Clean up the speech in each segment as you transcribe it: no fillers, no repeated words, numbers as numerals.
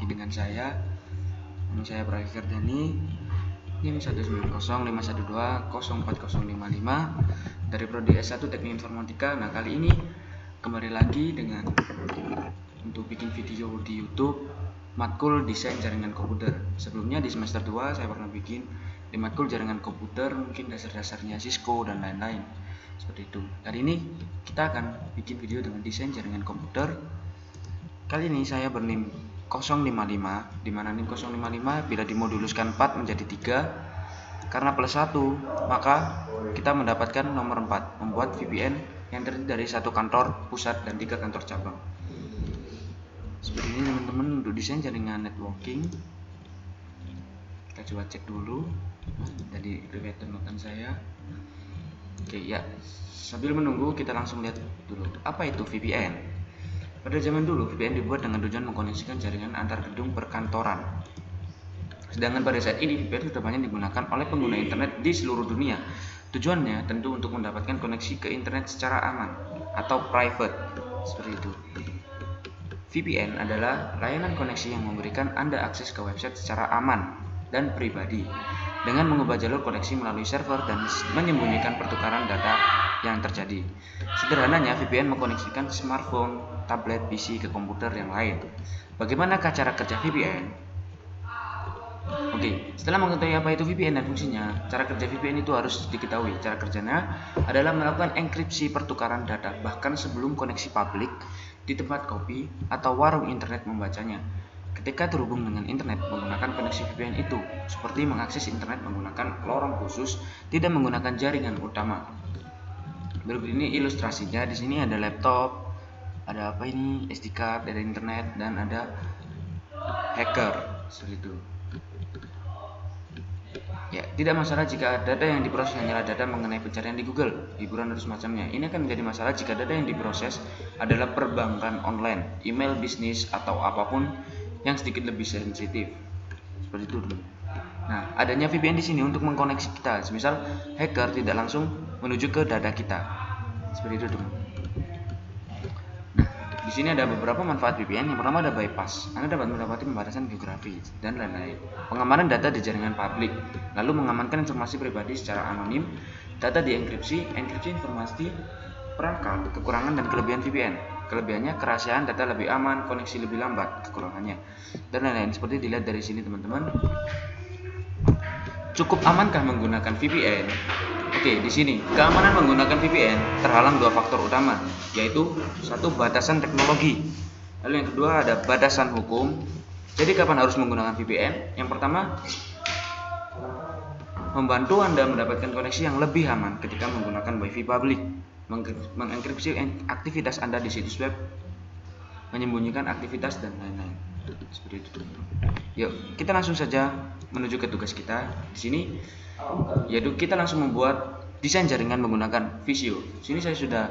lagi dengan saya. Nama saya Pravi Ferdiani, NIM 1905112040055 dari Prodi S1 Teknik Informatika. Nah, kali ini kembali lagi dengan untuk bikin video di YouTube matkul desain jaringan komputer. Sebelumnya di semester 2 saya pernah bikin di matkul jaringan komputer, mungkin dasar-dasarnya Cisco dan lain-lain. Seperti itu. Kali ini kita akan bikin video dengan desain jaringan komputer. Kali ini saya berNIM 055, di mana NIM 055 bila dimoduluskan 4 menjadi 3 karena plus 1, maka kita mendapatkan nomor 4, membuat VPN yang terdiri dari 1 kantor pusat dan 3 kantor cabang. Seperti ini teman-teman untuk desain jaringan networking. Kita coba cek dulu tadi riwayat downloadan saya. Oke ya, sambil menunggu kita langsung lihat dulu apa itu VPN. Pada zaman dulu VPN dibuat dengan tujuan mengkoneksikan jaringan antar gedung perkantoran. Sedangkan pada saat ini VPN sudah banyak digunakan oleh pengguna internet di seluruh dunia. Tujuannya tentu untuk mendapatkan koneksi ke internet secara aman atau private, seperti itu. VPN adalah layanan koneksi yang memberikan Anda akses ke website secara aman dan pribadi dengan mengubah jalur koneksi melalui server dan menyembunyikan pertukaran data yang terjadi. Sederhananya, VPN mengkoneksikan smartphone, tablet, PC ke komputer yang lain. Bagaimanakah cara kerja VPN? Oke, setelah mengetahui apa itu VPN dan fungsinya, cara kerja VPN itu harus diketahui. Cara kerjanya adalah melakukan enkripsi pertukaran data bahkan sebelum koneksi publik di tempat kopi atau warung internet membacanya. Ketika terhubung dengan internet menggunakan koneksi VPN itu, seperti mengakses internet menggunakan lorong khusus, tidak menggunakan jaringan utama. Berikut ini ilustrasinya. Di sini ada laptop, ada apa ini, SD card, ada internet, dan ada hacker, seperti itu. Ya, tidak masalah jika data yang diproses hanyalah data mengenai pencarian di Google, hiburan dan semacamnya. Ini akan menjadi masalah jika data yang diproses adalah perbankan online, email bisnis, atau apapun yang sedikit lebih sensitif. Seperti itu dulu. Nah, adanya VPN di sini untuk mengkoneksi kita. Misal hacker tidak langsung menuju ke data kita. Seperti itu dulu. Nah, di sini ada beberapa manfaat VPN. Yang pertama ada bypass. Anda dapat mendapati pembatasan geografi dan lain-lain. Pengamanan data di jaringan publik. Lalu mengamankan informasi pribadi secara anonim. Data dienkripsi, enkripsi informasi perangkat, kekurangan dan kelebihan VPN. Kelebihannya kerahasiaan data lebih aman, koneksi lebih lambat, kekurangannya dan lain-lain. Seperti dilihat dari sini teman-teman. Cukup amankah menggunakan VPN? Oke, di sini keamanan menggunakan VPN terhalang 2 faktor utama, yaitu satu, batasan teknologi. Lalu yang kedua ada batasan hukum. Jadi kapan harus menggunakan VPN? Yang pertama, membantu Anda mendapatkan koneksi yang lebih aman ketika menggunakan WiFi publik, mengenkripsi aktivitas Anda di situs web, menyembunyikan aktivitas dan lain-lain. Seperti itu. Yuk, kita langsung saja menuju ke tugas kita. Di sini yaitu kita langsung membuat desain jaringan menggunakan Visio. Sini saya sudah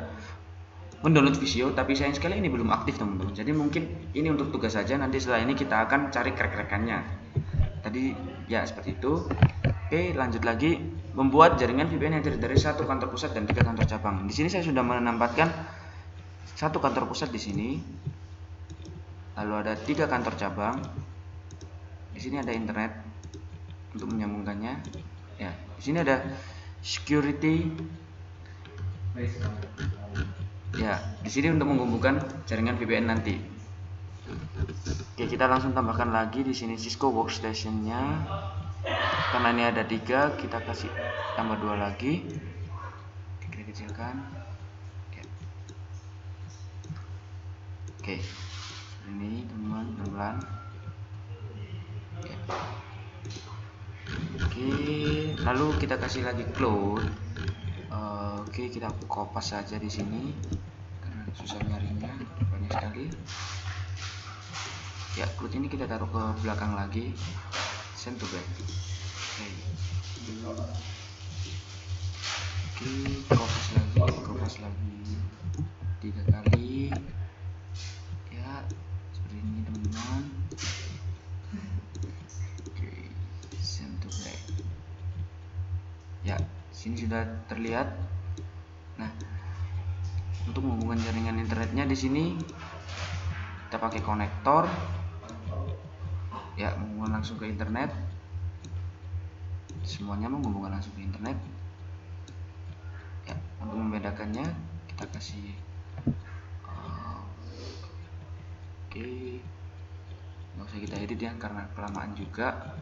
mendownload Visio, tapi sayang sekali ini belum aktif teman-teman. Jadi mungkin ini untuk tugas saja. Nanti setelah ini kita akan cari krek-krekannya. Tadi ya seperti itu. Oke, lanjut lagi. Membuat jaringan VPN yang terdiri dari 1 kantor pusat dan 3 kantor cabang. Di sini saya sudah menempatkan 1 kantor pusat di sini. Lalu ada 3 kantor cabang. Di sini ada internet untuk menyambungkannya. Ya, di sini ada security. Ya, di sini untuk menghubungkan jaringan VPN nanti. Oke, kita langsung tambahkan lagi di sini Cisco workstation-nya. Karena ini ada 3, kita kasih tambah 2 lagi. Kita kecilkan. Ya. Oke, ini teman-teman pelan-pelan. Ya. Oke, lalu kita kasih lagi cloud. Oke, kita kopas saja di sini karena susah nyarinya, banyak sekali. Ya, cloud ini kita taruh ke belakang lagi. Send to back. Oke, kopas lagi 3 kali. Ya, seperti ini teman-teman. Oke, send to back. Ya, sini sudah terlihat. Nah, untuk menghubungkan jaringan internetnya di sini kita pakai konektor. ya, menghubungkan langsung ke internet. Semuanya menghubungkan langsung ke internet. Ya, untuk membedakannya kita kasih oke, nggak usah kita edit ya karena kelamaan juga.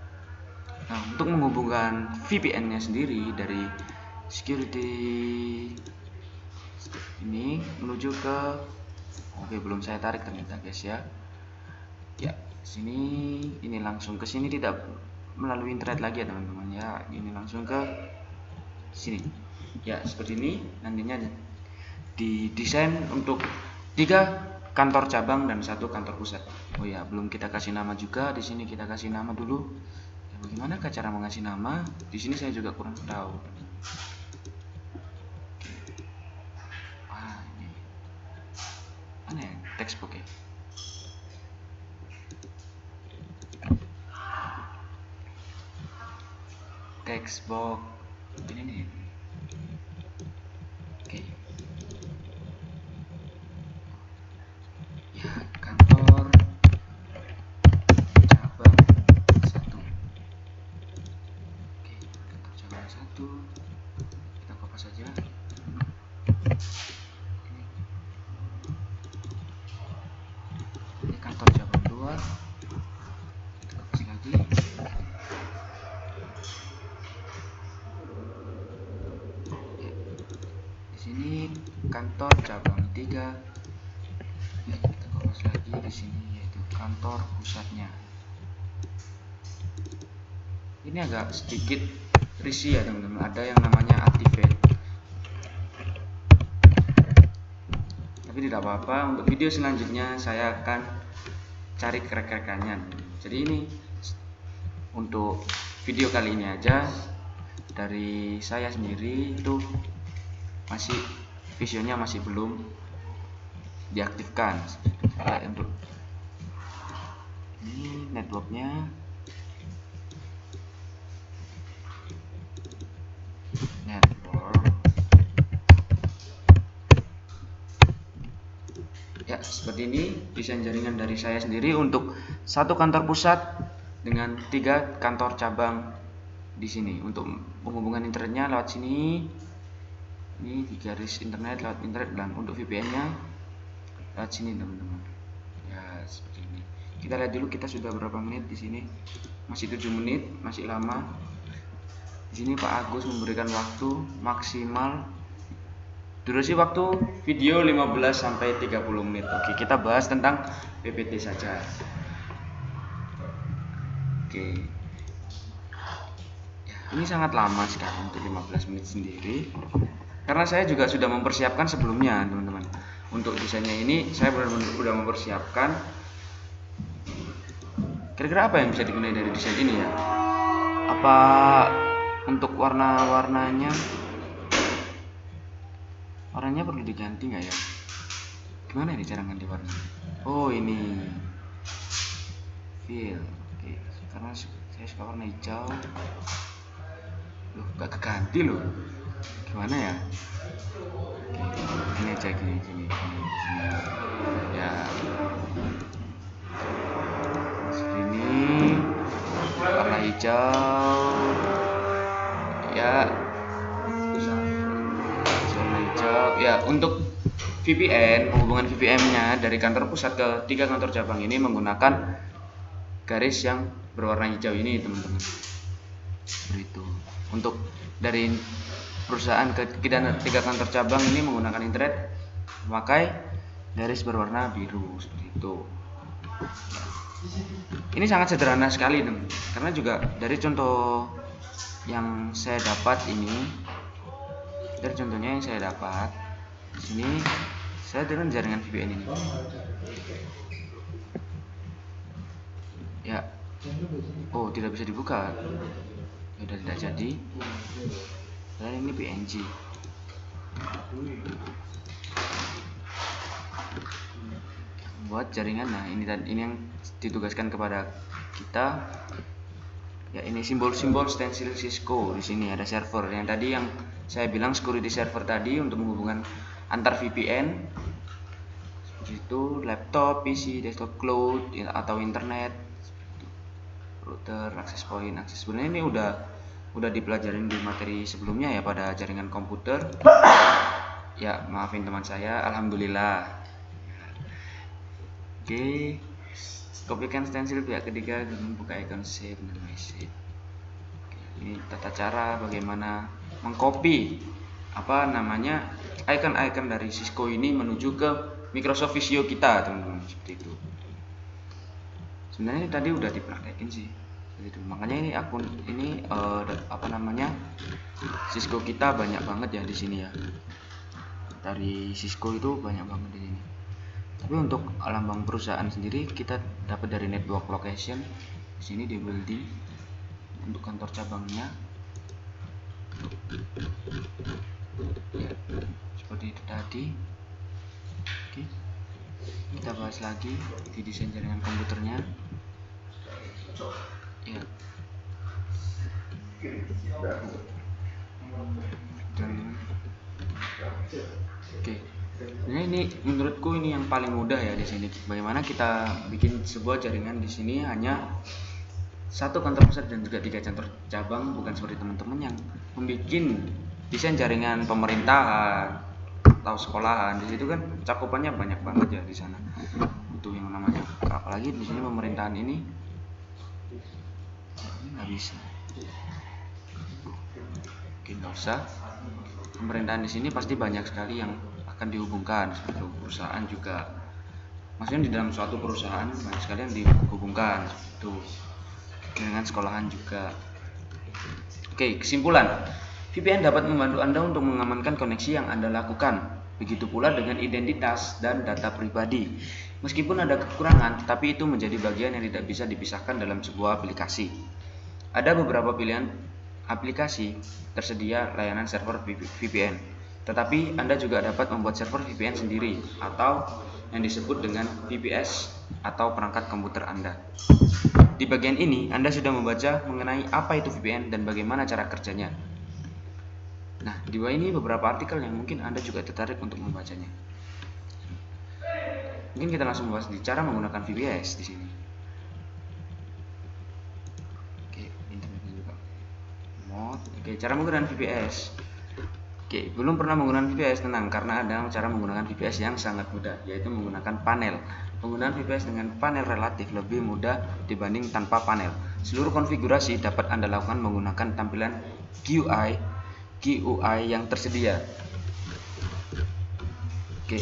Nah, untuk menghubungkan VPN-nya sendiri dari security ini menuju ke belum saya tarik ternyata guys ya. Ya, sini ini langsung ke sini, tidak melalui internet lagi ya teman-teman ya. Ini langsung ke sini. Ya, seperti ini nantinya didesain untuk 3 kantor cabang dan 1 kantor pusat. Oh ya, belum kita kasih nama juga. Di sini kita kasih nama dulu. Bagaimana cara mengasih nama? Di sini saya juga kurang tahu. Ini mana ya? Textbook ya. Textbook ini nih. Oke. Ya, kantor cabang 1. Oke, kantor cabang 1. Kita copy saja. Ini kantor cabang 2. Kita copy lagi. Di sini kantor cabang 3. Ya, kita copy lagi di sini yaitu kantor pusatnya. Ini agak sedikit risih ya teman-teman. Ada yang namanya activate. Tapi tidak apa-apa, untuk video selanjutnya saya akan cari krek-krekannya. Jadi ini untuk video kali ini aja dari saya sendiri, itu masih visionya masih belum diaktifkan. Untuk ini networknya, ya, seperti ini desain jaringan dari saya sendiri untuk 1 kantor pusat dengan 3 kantor cabang di sini. Untuk penghubungan internetnya lewat sini, ini di garis internet, lewat internet, dan untuk VPN-nya lewat sini teman-teman. Ya, seperti ini. Kita lihat dulu kita sudah berapa menit di sini. Masih 7 menit, masih lama. Di sini Pak Agus memberikan waktu maksimal. Durasi waktu video 15 sampai 30 menit. Oke, kita bahas tentang PPT saja. Oke. Ya, ini sangat lama sekali untuk 15 menit sendiri. Karena saya juga sudah mempersiapkan sebelumnya, teman-teman. Untuk desainnya ini saya benar-benar sudah mempersiapkan. Kira-kira apa yang bisa digunakan dari desain ini ya? Apa untuk warna-warnanya perlu diganti nggak ya? Gimana ini cara ganti warna? Oh, ini fill. Oke, karena saya suka warna hijau. Loh, gak keganti loh. Gimana ya? Oke, ini aja gini. Ya, seperti ini. Warna hijau. Ya, warna hijau. Ya, untuk VPN, penghubungan VPN-nya dari kantor pusat ke 3 kantor cabang ini menggunakan garis yang berwarna hijau ini, teman-teman. Seperti itu. Untuk dari perusahaan ke 3 kantor cabang ini menggunakan internet memakai garis berwarna biru, seperti itu. Ini sangat sederhana sekali, teman-teman. Karena juga dari contoh yang saya dapat ini, dari contohnya yang saya dapat di sini, saya dengan jaringan VPN ini. Ya, oh, tidak bisa dibuka. Sudah tidak jadi. Dan ini PNG. Buat jaringan. Nah, ini yang ditugaskan kepada kita. Ya, ini simbol-simbol stensil Cisco. Di sini ada server yang tadi yang saya bilang security server tadi untuk menghubungkan antar VPN. Seperti itu, laptop, PC, desktop, cloud atau internet. router, access point. Sebenarnya ini udah dipelajarin di materi sebelumnya ya pada jaringan komputer. Ya, maafin teman saya, alhamdulillah. Oke. Kopikan stensil pihak ketiga dengan buka icon save dan message. Ini tata cara bagaimana mengcopy icon-icon dari Cisco ini menuju ke Microsoft Visio kita, teman-teman, seperti itu. Sebenarnya tadi udah dipraktekin sih, gitu. Makanya ini akun ini Cisco kita banyak banget ya di sini ya. Dari Cisco itu banyak banget di sini. Tapi untuk lambang perusahaan sendiri kita dapat dari network location. Di sini di building untuk kantor cabangnya. Ya, seperti itu tadi. Oke. Kita bahas lagi di desain jaringan komputernya. Ya. Oke. Nah, ini menurutku ini yang paling mudah ya di sini. Bagaimana kita bikin sebuah jaringan di sini hanya satu kantor pusat dan juga 3 kantor cabang, bukan seperti teman-teman yang membuat desain jaringan pemerintahan atau sekolahan. Di situ kan cakupannya banyak banget ya di sana. Itu yang namanya. Apalagi di sini pemerintahan ini nggak bisa. Oke, nggak usah. Pemerintahan di sini pasti banyak sekali yang akan dihubungkan, seperti perusahaan juga. Maksudnya di dalam suatu perusahaan banyak sekali yang dihubungkan, itu dengan sekolahan juga. Oke, kesimpulan. VPN dapat membantu Anda untuk mengamankan koneksi yang Anda lakukan. Begitu pula dengan identitas dan data pribadi. Meskipun ada kekurangan, tetapi itu menjadi bagian yang tidak bisa dipisahkan dalam sebuah aplikasi. Ada beberapa pilihan aplikasi tersedia layanan server VPN. Tetapi Anda juga dapat membuat server VPN sendiri atau yang disebut dengan VPS atau perangkat komputer Anda. Di bagian ini Anda sudah membaca mengenai apa itu VPN dan bagaimana cara kerjanya. Nah, di bawah ini beberapa artikel yang mungkin Anda juga tertarik untuk membacanya. Mungkin kita langsung bahas di cara menggunakan VPS di sini. Oke, internetnya juga. Oke, cara menggunakan VPS. Oke, belum pernah menggunakan VPS, tenang, karena ada cara menggunakan VPS yang sangat mudah, yaitu menggunakan panel. Penggunaan VPS dengan panel relatif lebih mudah dibanding tanpa panel. Seluruh konfigurasi dapat Anda lakukan menggunakan tampilan GUI yang tersedia. Oke,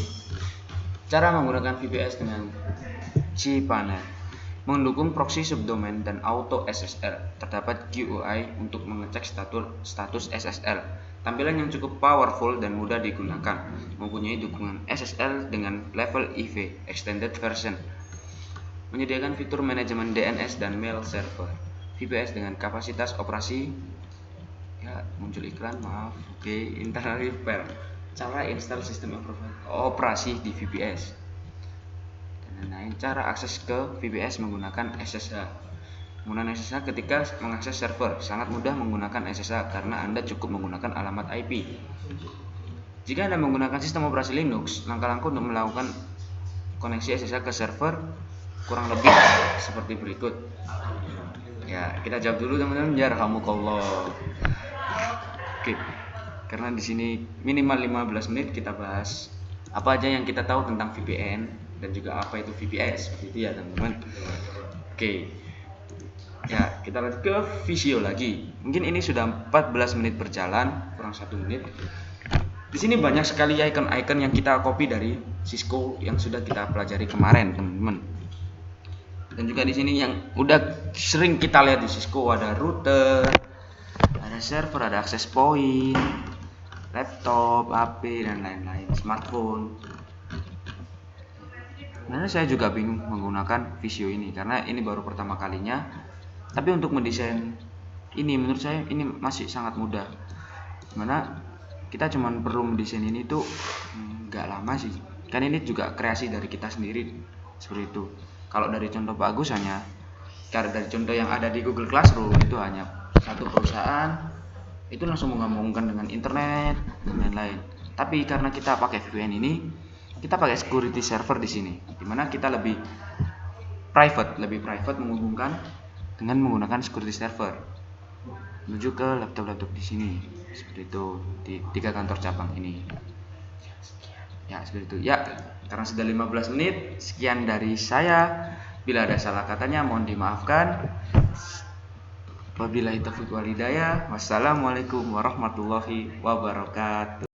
cara menggunakan VPS dengan cPanel. Mendukung proxy subdomain dan auto SSL. Terdapat GUI untuk mengecek status SSL. Tampilan yang cukup powerful dan mudah digunakan, mempunyai dukungan SSL dengan level IV extended version. Menyediakan fitur manajemen DNS dan mail server. VPS dengan kapasitas operasi muncul iklan, maaf. Oke, internal repair. Cara install sistem operasi di VPS. Dan lain-lain. Cara akses ke VPS menggunakan SSH. Menggunakan SSH ketika mengakses server, sangat mudah menggunakan SSH karena Anda cukup menggunakan alamat IP. Jika Anda menggunakan sistem operasi Linux, langkah-langkah untuk melakukan koneksi SSH ke server kurang lebih seperti berikut. Ya, kita jawab dulu teman-teman, yarhamukallah. Oke. Karena di sini minimal 15 menit kita bahas apa aja yang kita tahu tentang VPN dan juga apa itu VPS, seperti itu ya teman-teman. Oke. Ya, kita lanjut ke Visio lagi. Mungkin ini sudah 14 menit berjalan, kurang 1 menit. Di sini banyak sekali icon-icon yang kita copy dari Cisco yang sudah kita pelajari kemarin, teman-teman. Dan juga di sini yang udah sering kita lihat di Cisco, ada router, ada server, ada access point, laptop, HP dan lain-lain, smartphone. Nah, saya juga bingung menggunakan Visio ini karena ini baru pertama kalinya. Tapi untuk mendesain ini menurut saya ini masih sangat mudah. Dimana kita cuma perlu mendesain ini tuh nggak lama sih. Kan ini juga kreasi dari kita sendiri seperti itu. Kalau dari contoh bagus dari contoh yang ada di Google Classroom itu hanya satu perusahaan itu langsung menggabungkan dengan internet dan lain-lain. Tapi karena kita pakai VPN ini, kita pakai security server di sini, dimana kita lebih private menghubungkan dengan menggunakan security server menuju ke laptop-laptop di sini, seperti itu, di 3 kantor cabang ini. Ya, seperti itu. Ya, karena sudah 15 menit, sekian dari saya. Bila ada salah katanya mohon dimaafkan. Wabillahi taufiq wal hidayah. Wassalamualaikum warahmatullahi wabarakatuh.